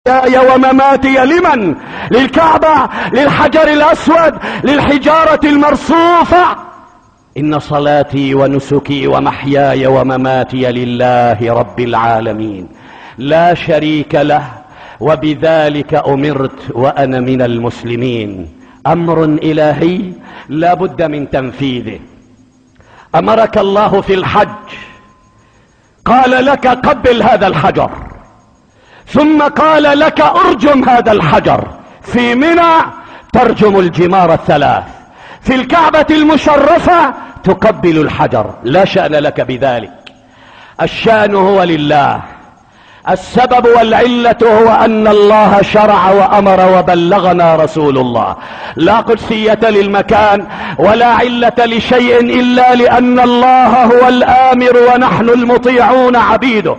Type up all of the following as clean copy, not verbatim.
ومماتي لمن؟ للكعبة، للحجر الأسود، للحجارة المرصوفة. إن صلاتي ونسكي ومحياي ومماتي لله رب العالمين لا شريك له وبذلك أمرت وأنا من المسلمين. أمر إلهي لا بد من تنفيذه. أمرك الله في الحج، قال لك قبل هذا الحجر، ثم قال لك ارجم هذا الحجر. في منى ترجم الجمار الثلاث، في الكعبة المشرفة تقبل الحجر. لا شأن لك بذلك، الشأن هو لله. السبب والعلة هو أن الله شرع وأمر وبلغنا رسول الله. لا قدسية للمكان ولا علة لشيء إلا لأن الله هو الآمر ونحن المطيعون عبيده.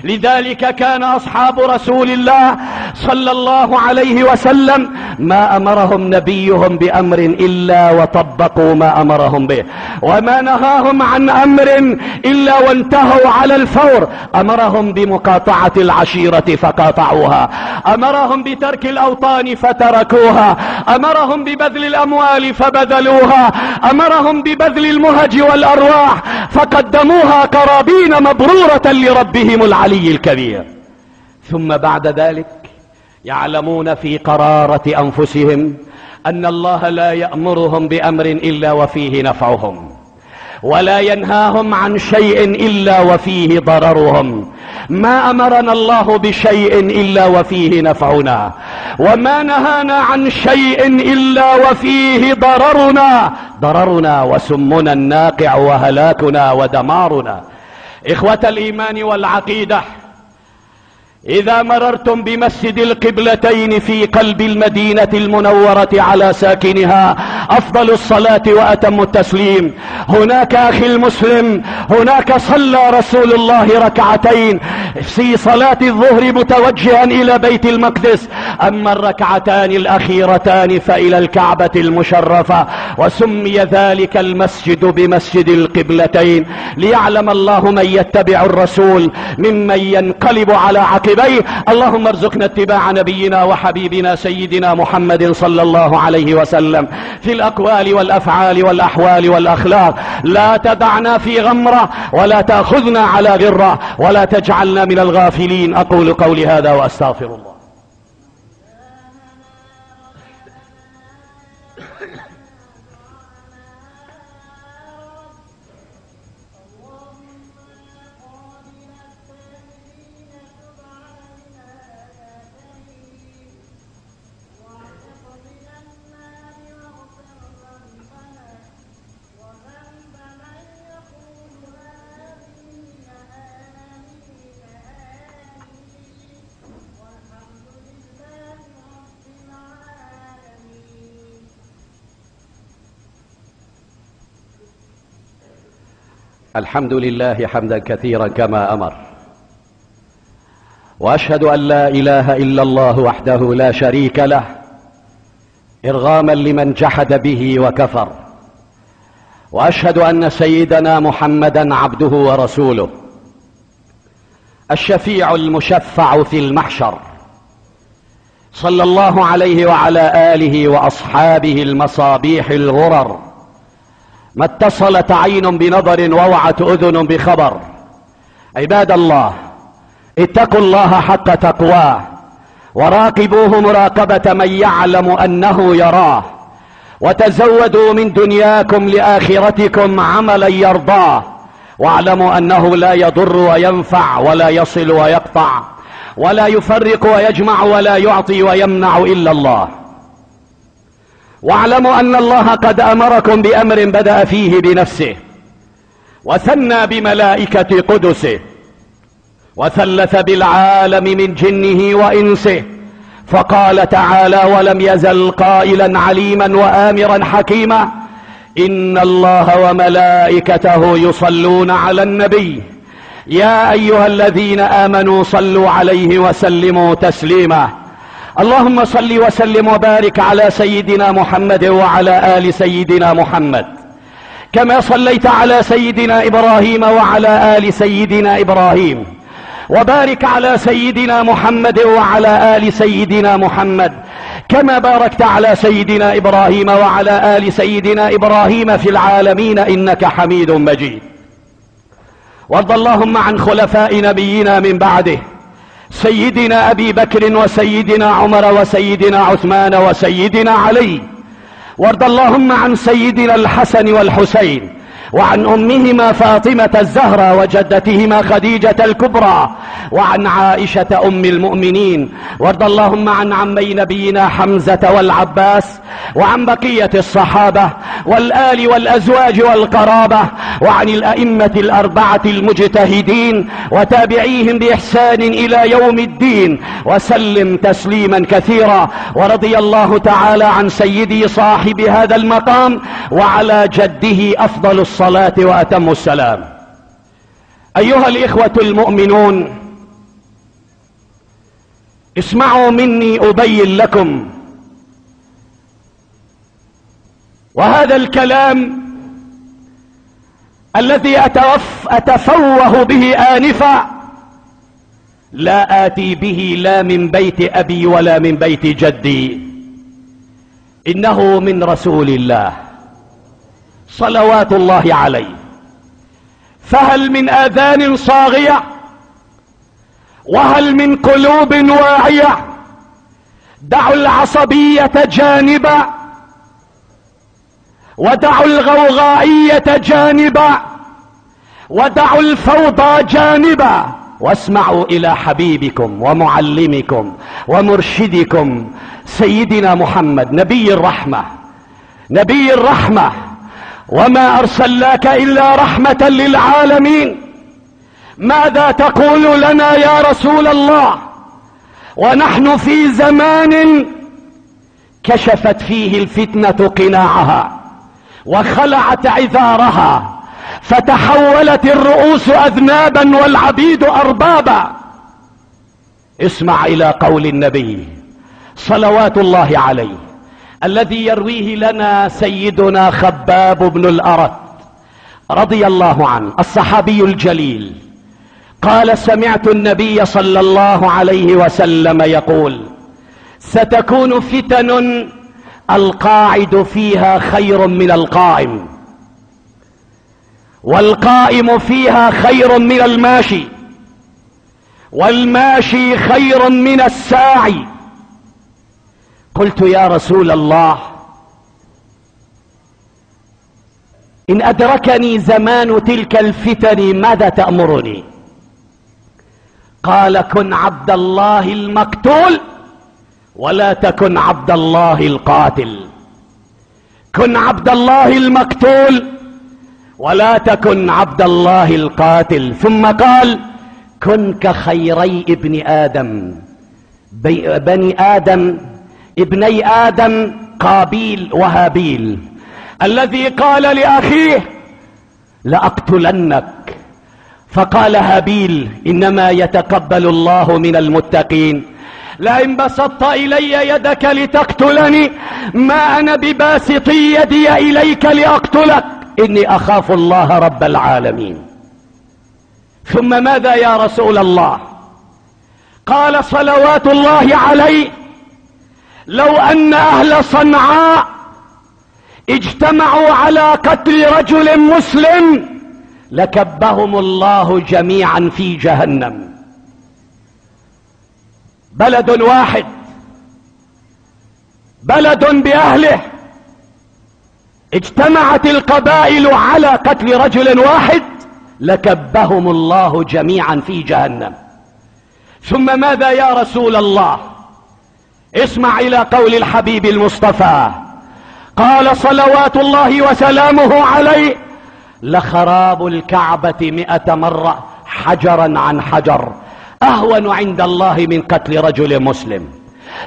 لذلك كان أصحاب رسول الله صلى الله عليه وسلم ما أمرهم نبيهم بأمر إلا وطبقوا ما أمرهم به، وما نهاهم عن أمر إلا وانتهوا على الفور. أمرهم بمقاطعة العشيرة فقاطعوها، أمرهم بترك الأوطان فتركوها، أمرهم ببذل الأموال فبذلوها، أمرهم ببذل المهج والأرواح فقدموها قرابين مبرورة لربهم العلي الكبير. ثم بعد ذلك يعلمون في قرارة أنفسهم أن الله لا يأمرهم بأمر إلا وفيه نفعهم، ولا ينهاهم عن شيء إلا وفيه ضررهم. ما أمرنا الله بشيء إلا وفيه نفعنا، وما نهانا عن شيء إلا وفيه ضررنا وسمنا الناقع وهلاكنا ودمارنا. إخوة الإيمان والعقيدة، إذا مررتم بمسجد القبلتين في قلب المدينة المنورة على ساكنها أفضل الصلاة وأتم التسليم، هناك أخي المسلم، هناك صلى رسول الله ركعتين في صلاة الظهر متوجها إلى بيت المقدس، أما الركعتان الأخيرتان فإلى الكعبة المشرفة. وسمي ذلك المسجد بمسجد القبلتين ليعلم الله من يتبع الرسول ممن ينقلب على عقبيه. اللهم ارزقنا اتباع نبينا وحبيبنا سيدنا محمد صلى الله عليه وسلم في الأقوال والأفعال والأحوال والأخلاق. لا تدعنا في غمرة ولا تأخذنا على غرة ولا تجعلنا من الغافلين. أقول قولي هذا وأستغفر الله. الحمد لله حمدا كثيرا كما أمر، وأشهد أن لا إله إلا الله وحده لا شريك له إرغاما لمن جحد به وكفر، وأشهد أن سيدنا محمدا عبده ورسوله الشفيع المشفع في المحشر، صلى الله عليه وعلى آله وأصحابه المصابيح الغرر، ما اتصلت عين بنظر ووعت أذن بخبر. عباد الله، اتقوا الله حق تقواه وراقبوه مراقبة من يعلم أنه يراه، وتزودوا من دنياكم لآخرتكم عملا يرضاه، واعلموا أنه لا يضر وينفع ولا يصل ويقطع ولا يفرق ويجمع ولا يعطي ويمنع إلا الله. واعلموا أن الله قد أمركم بأمر بدأ فيه بنفسه، وثنى بملائكة قدسه، وثلث بالعالم من جنه وإنسه، فقال تعالى: ولم يزل قائلا عليما وآمرا حكيما: إن الله وملائكته يصلون على النبي يا أيها الذين آمنوا صلوا عليه وسلموا تسليما. اللهم صل وسلم وبارك على سيدنا محمد وعلى آل سيدنا محمد، كما صليت على سيدنا إبراهيم وعلى آل سيدنا إبراهيم، وبارك على سيدنا محمد وعلى آل سيدنا محمد كما باركت على سيدنا إبراهيم وعلى آل سيدنا إبراهيم في العالمين إنك حميد مجيد. وارض اللهم عن خلفاء نبينا من بعده سيدنا أبي بكر وسيدنا عمر وسيدنا عثمان وسيدنا علي. وارض اللهم عن سيدنا الحسن والحسين وعن أمهما فاطمة الزهرة وجدتهما خديجة الكبرى وعن عائشة أم المؤمنين. وارض اللهم عن عمي نبينا حمزة والعباس وعن بقية الصحابة والآل والأزواج والقرابة وعن الأئمة الأربعة المجتهدين وتابعيهم بإحسان إلى يوم الدين وسلم تسليما كثيرا. ورضي الله تعالى عن سيدي صاحب هذا المقام وعلى جده أفضل الصلاة وأتم السلام. أيها الإخوة المؤمنون، اسمعوا مني أبين لكم، وهذا الكلام الذي أتفوه به آنفا لا آتي به لا من بيت أبي ولا من بيت جدي، إنه من رسول الله صلوات الله عليه. فهل من آذان صاغية وهل من قلوب واعية؟ دعوا العصبية جانبا ودعوا الغوغائية جانبا ودعوا الفوضى جانبا واسمعوا إلى حبيبكم ومعلمكم ومرشدكم سيدنا محمد نبي الرحمة، نبي الرحمة، وما أرسلناك إلا رحمة للعالمين. ماذا تقول لنا يا رسول الله ونحن في زمان كشفت فيه الفتنة قناعها وخلعت عذارها فتحولت الرؤوس أذنابا والعبيد أربابا؟ اسمع إلى قول النبي صلوات الله عليه الذي يرويه لنا سيدنا خباب بن الأرت رضي الله عنه الصحابي الجليل، قال: سمعت النبي صلى الله عليه وسلم يقول: ستكون فتن القاعد فيها خير من القائم، والقائم فيها خير من الماشي، والماشي خير من الساعي. قلت: يا رسول الله، إن أدركني زمان تلك الفتن ماذا تأمرني؟ قال: كن عبد الله المقتول ولا تكن عبد الله القاتل. كن عبد الله المقتول ولا تكن عبد الله القاتل. ثم قال: كن كخيري ابن آدم، بني آدم، ابني آدم قابيل وهابيل، الذي قال لأخيه: لأقتلنك، فقال هابيل: إنما يتقبل الله من المتقين. لئن بسطت إلي يدك لتقتلني ما أنا بباسط يدي إليك لأقتلك، إني أخاف الله رب العالمين. ثم ماذا يا رسول الله؟ قال صلوات الله عليه: لو أن أهل صنعاء اجتمعوا على قتل رجل مسلم لكبهم الله جميعا في جهنم. بلد واحد، بلد بأهله، اجتمعت القبائل على قتل رجل واحد لكبهم الله جميعا في جهنم. ثم ماذا يا رسول الله؟ اسمع إلى قول الحبيب المصطفى، قال صلوات الله وسلامه عليه: لخراب الكعبة 100 مرة حجرا عن حجر أهون عند الله من قتل رجل مسلم.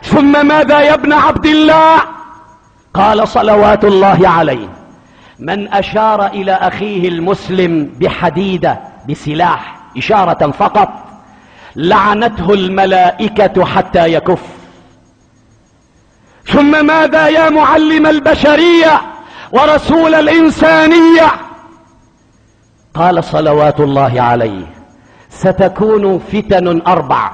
ثم ماذا يا ابن عبد الله؟ قال صلوات الله عليه: من أشار إلى أخيه المسلم بحديدة، بسلاح، إشارة فقط، لعنته الملائكة حتى يكف. ثم ماذا يا معلم البشرية ورسول الإنسانية؟ قال صلوات الله عليه: ستكون فتن أربع،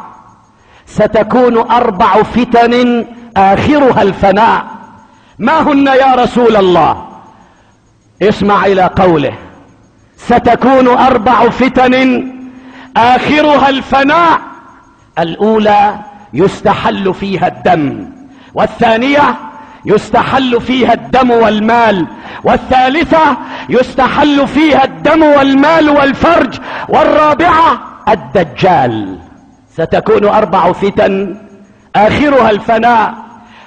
ستكون 4 فتن آخرها الفناء. ما هن يا رسول الله؟ اسمع إلى قوله: ستكون 4 فتن آخرها الفناء. الأولى يستحل فيها الدم، والثانية يستحل فيها الدم والمال، والثالثة يستحل فيها الدم والمال والفرج، والرابعة الدجال. ستكون 4 فتن آخرها الفناء.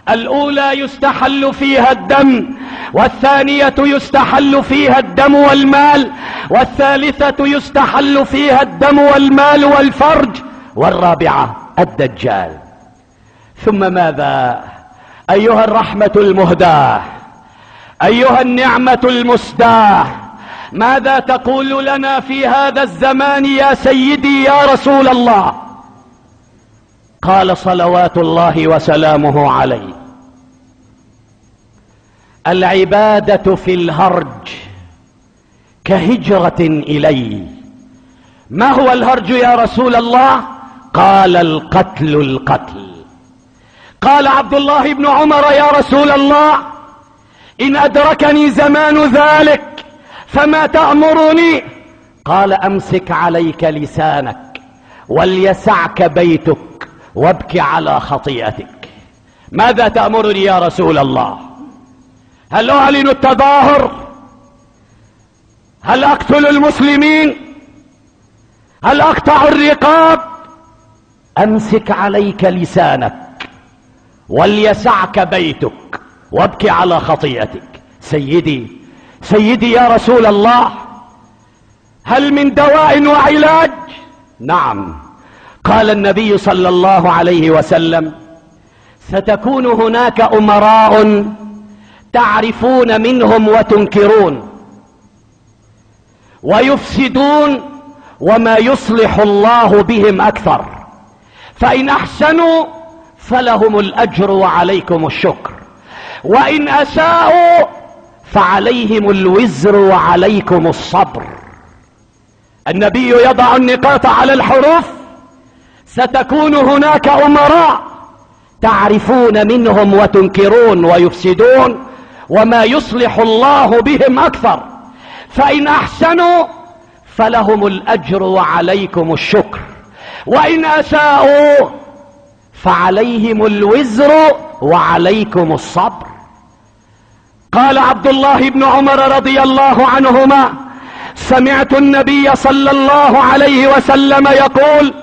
الأولى يستحل فيها الدم، والثانية يستحل فيها الدم والمال، والثالثة يستحل فيها الدم والمال والفرج، والرابعة الدجال. ثم ماذا أيها الرحمة المهداة، أيها النعمة المسداة؟ ماذا تقول لنا في هذا الزمان يا سيدي يا رسول الله؟ قال صلوات الله وسلامه عليه: العبادة في الهرج كهجرة إلي. ما هو الهرج يا رسول الله؟ قال: القتل. قال عبد الله بن عمر: يا رسول الله، إن أدركني زمان ذلك فما تأمرني؟ قال: أمسك عليك لسانك وليسعك بيتك وابك على خطيئتك. ماذا تأمرني يا رسول الله؟ هل أعلن التظاهر؟ هل أقتل المسلمين؟ هل أقطع الرقاب؟ أمسك عليك لسانك وليسعك بيتك وابك على خطيئتك. سيدي يا رسول الله، هل من دواء وعلاج؟ نعم. قال النبي صلى الله عليه وسلم: ستكون هناك أمراء تعرفون منهم وتنكرون، ويفسدون وما يصلح الله بهم أكثر، فإن أحسنوا فلهم الأجر وعليكم الشكر، وإن أساءوا فعليهم الوزر وعليكم الصبر. النبي يضع النقاط على الحروف. ستكون هناك أمراء تعرفون منهم وتنكرون ويفسدون وما يصلح الله بهم أكثر، فإن أحسنوا فلهم الأجر وعليكم الشكر، وإن أساءوا فعليهم الوزر وعليكم الصبر. قال عبد الله بن عمر رضي الله عنهما: سمعت النبي صلى الله عليه وسلم يقول: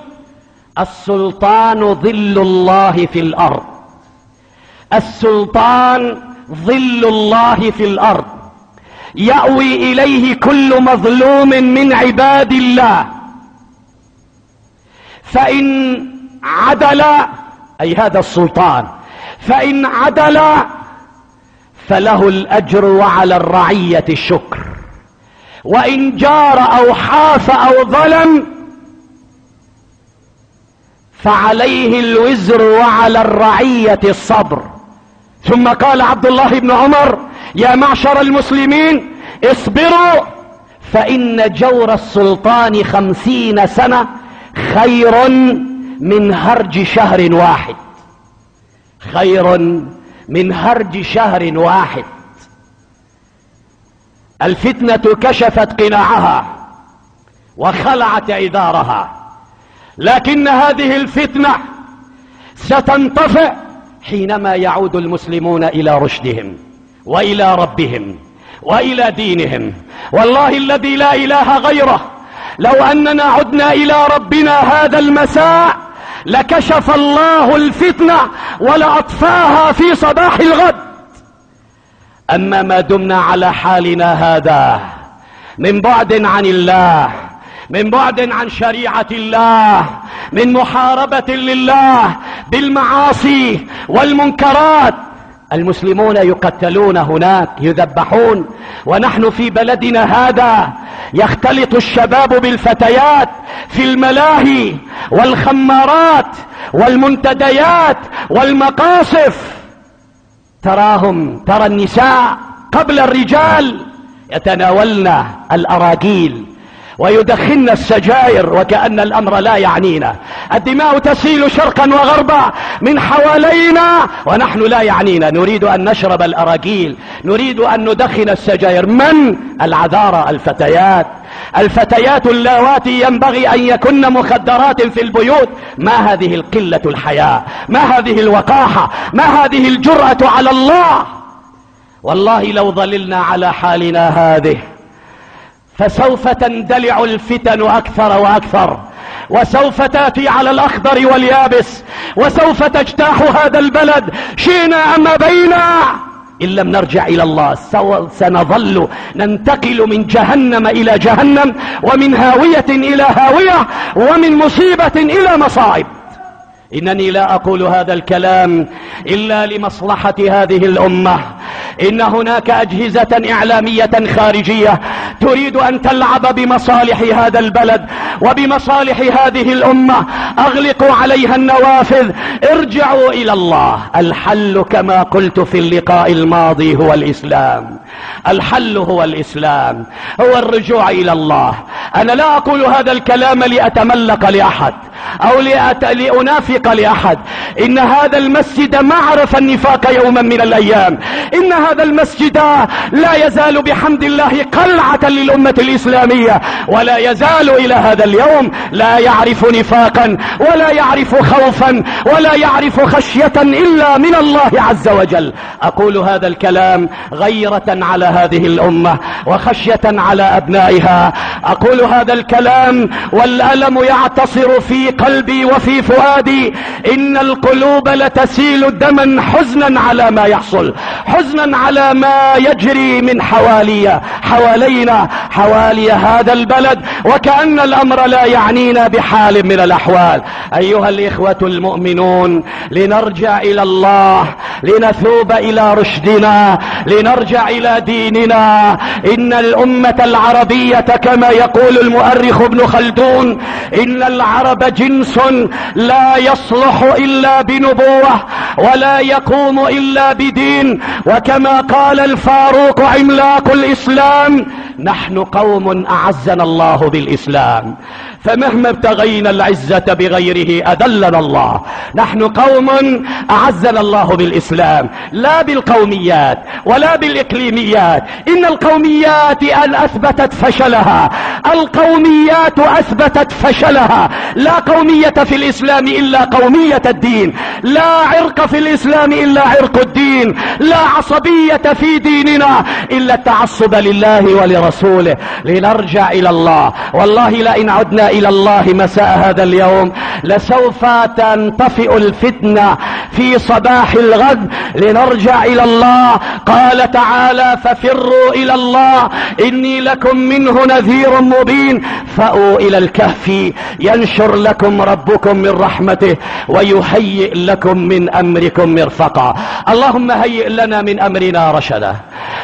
السلطان ظل الله في الأرض، السلطان ظل الله في الأرض، يأوي إليه كل مظلوم من عباد الله، فإن عدل، أي هذا السلطان، فإن عدل فله الأجر وعلى الرعية الشكر، وإن جار أو حاف أو ظلم فعليه الوزر وعلى الرعية الصبر. ثم قال عبد الله بن عمر: يا معشر المسلمين، اصبروا، فإن جور السلطان 50 سنة خير من هرج شهر واحد، خير من هرج شهر واحد. الفتنة كشفت قناعها وخلعت عذارها، لكن هذه الفتنة ستنطفئ حينما يعود المسلمون إلى رشدهم وإلى ربهم وإلى دينهم. والله الذي لا إله غيره، لو أننا عدنا إلى ربنا هذا المساء لكشف الله الفتنة ولأطفاها في صباح الغد. أما ما دمنا على حالنا هذا، من بعد عن الله، من بعد عن شريعة الله، من محاربة لله بالمعاصي والمنكرات، المسلمون يقتلون هناك، يذبحون، ونحن في بلدنا هذا يختلط الشباب بالفتيات في الملاهي والخمارات والمنتديات والمقاصف. ترى النساء قبل الرجال يتناولن الأراجيل ويدخن السجائر وكأن الأمر لا يعنينا. الدماء تسيل شرقا وغربا من حوالينا ونحن لا يعنينا. نريد أن نشرب الأراجيل، نريد أن ندخن السجائر. من؟ العذارى، الفتيات اللواتي ينبغي أن يكن مخدرات في البيوت. ما هذه القلة الحياء؟ ما هذه الوقاحة؟ ما هذه الجرأة على الله؟ والله لو ظللنا على حالنا هذه فسوف تندلع الفتن أكثر وأكثر، وسوف تأتي على الأخضر واليابس، وسوف تجتاح هذا البلد شئنا أم أبينا. إن لم نرجع إلى الله سنظل ننتقل من جهنم إلى جهنم، ومن هاوية إلى هاوية، ومن مصيبة إلى مصائب. إنني لا أقول هذا الكلام إلا لمصلحة هذه الأمة. إن هناك أجهزة إعلامية خارجية تريد أن تلعب بمصالح هذا البلد وبمصالح هذه الأمة. أغلقوا عليها النوافذ، ارجعوا إلى الله. الحل كما قلت في اللقاء الماضي هو الإسلام. الحل هو الإسلام، هو الرجوع إلى الله. أنا لا أقول هذا الكلام لأتملق لأحد أو لأنافق لأحد. إن هذا المسجد ما عرف النفاق يوما من الأيام. إن هذا المسجد لا يزال بحمد الله قلعة للأمة الإسلامية، ولا يزال إلى هذا اليوم لا يعرف نفاقا ولا يعرف خوفا ولا يعرف خشية إلا من الله عز وجل. أقول هذا الكلام غيرة على هذه الأمة وخشية على أبنائها. أقول هذا الكلام والألم يعتصر في قلبي وفي فؤادي. إن القلوب لتسيل دما حزنا على ما يحصل، حزنا على ما يجري من حوالينا حوالي هذا البلد، وكأن الأمر لا يعنينا بحال من الأحوال. أيها الإخوة المؤمنون، لنرجع إلى الله، لنثوب إلى رشدنا، لنرجع إلى ديننا. إن الأمة العربية كما يقول المؤرخ ابن خلدون: إن العرب جنس لا يصلح إلا بنبوة ولا يقوم إلا بدين. وكما قال الفاروق عملاق الإسلام: نحن قوم أعزنا الله بالإسلام، فمهما ابتغينا العزة بغيره أذلنا الله. نحن قوم أعزنا الله بالإسلام، لا بالقوميات ولا بالإقليميات. إن القوميات أن أثبتت فشلها، القوميات أثبتت فشلها. لا قومية في الإسلام إلا قومية الدين، لا عرق في الإسلام إلا عرق الدين، لا عصبية في ديننا إلا التعصب لله ولرسوله. لنرجع إلى الله. والله لئن عدنا إلى الله مساء هذا اليوم لسوف تنطفئ الفتنة في صباح الغد. لنرجع إلى الله. قال تعالى: ففروا إلى الله إني لكم منه نذير مبين. فأووا إلى الكهف ينشر لكم ربكم من رحمته ويهيئ لكم من أمركم مرفقا. اللهم هيئ لنا من أمرنا رشدا،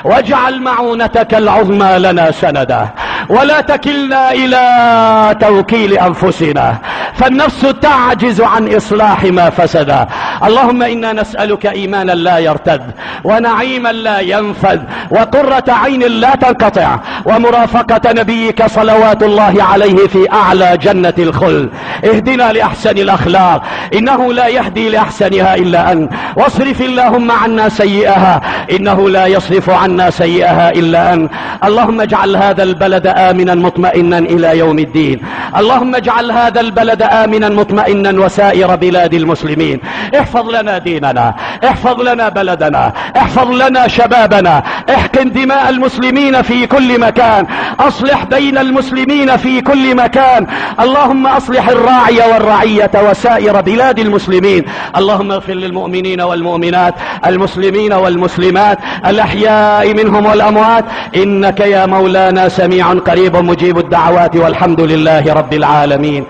واجعل معونتك العظمى لنا سندا، ولا تكلنا إلى توكيل أنفسنا، فالنفس تعجز عن إصلاح ما فسد. اللهم إنا نسألك إيمانا لا يرتد، ونعيما لا ينفد، وقرة عين لا تنقطع، ومرافقة نبيك صلوات الله عليه في أعلى جنة الخلد. اهدنا لأحسن الأخلاق، إنه لا يهدي لأحسنها إلا أنت. واصرف اللهم عنا سيئها، إنه لا يصرف عنا سيئها إلا أنت. اللهم اجعل هذا البلد آمنا مطمئنا إلى يوم الدين. اللهم اجعل هذا البلد آمنا مطمئنا وسائر بلاد المسلمين. احفظ لنا ديننا، احفظ لنا بلدنا، احفظ لنا شبابنا، احقن دماء المسلمين في كل مكان، اصلح بين المسلمين في كل مكان. اللهم اصلح الراعي والرعية وسائر بلاد المسلمين. اللهم اغفر للمؤمنين والمؤمنات، المسلمين والمسلمات، الأحياء منهم والأموات، إنك يا مولانا سميع قريب مجيب الدعوات، والحمد لله رب العالمين.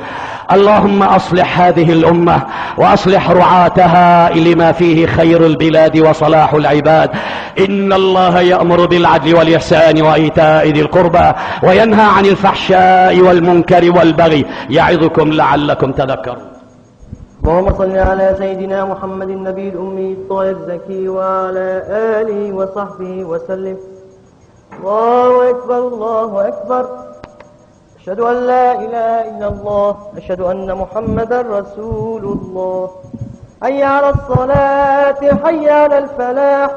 اللهم أصلح هذه الأمة وأصلح رعاتها لما فيه خير البلاد وصلاح العباد. إن الله يأمر بالعدل والإحسان وإيتاء ذي القربى وينهى عن الفحشاء والمنكر والبغي، يعظكم لعلكم تذكرون. اللهم صل على سيدنا محمد النبي الأمي الطاهر الزكي وعلى آله وصحبه وسلم. الله أكبر الله أكبر. أشهد أن لا إله إلا الله. أشهد أن محمدا رسول الله. حي على الصلاة، حي على الفلاح،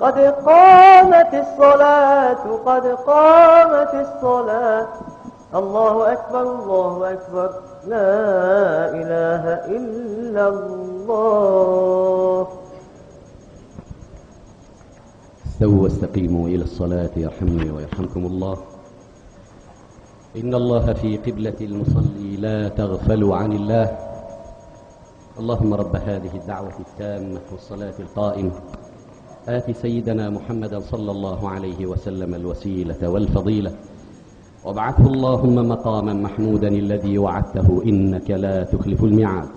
قد قامت الصلاة، قد قامت الصلاة. الله أكبر، الله أكبر، لا إله إلا الله. استووا واستقيموا إلى الصلاة يرحمني ويرحمكم الله. إن الله في قبلة المصلي لا تغفلوا عن الله. اللهم رب هذه الدعوة التامة والصلاة القائمة آت سيدنا محمدا صلى الله عليه وسلم الوسيلة والفضيلة وابعثه اللهم مقاما محمودا الذي وعدته إنك لا تخلف الميعاد.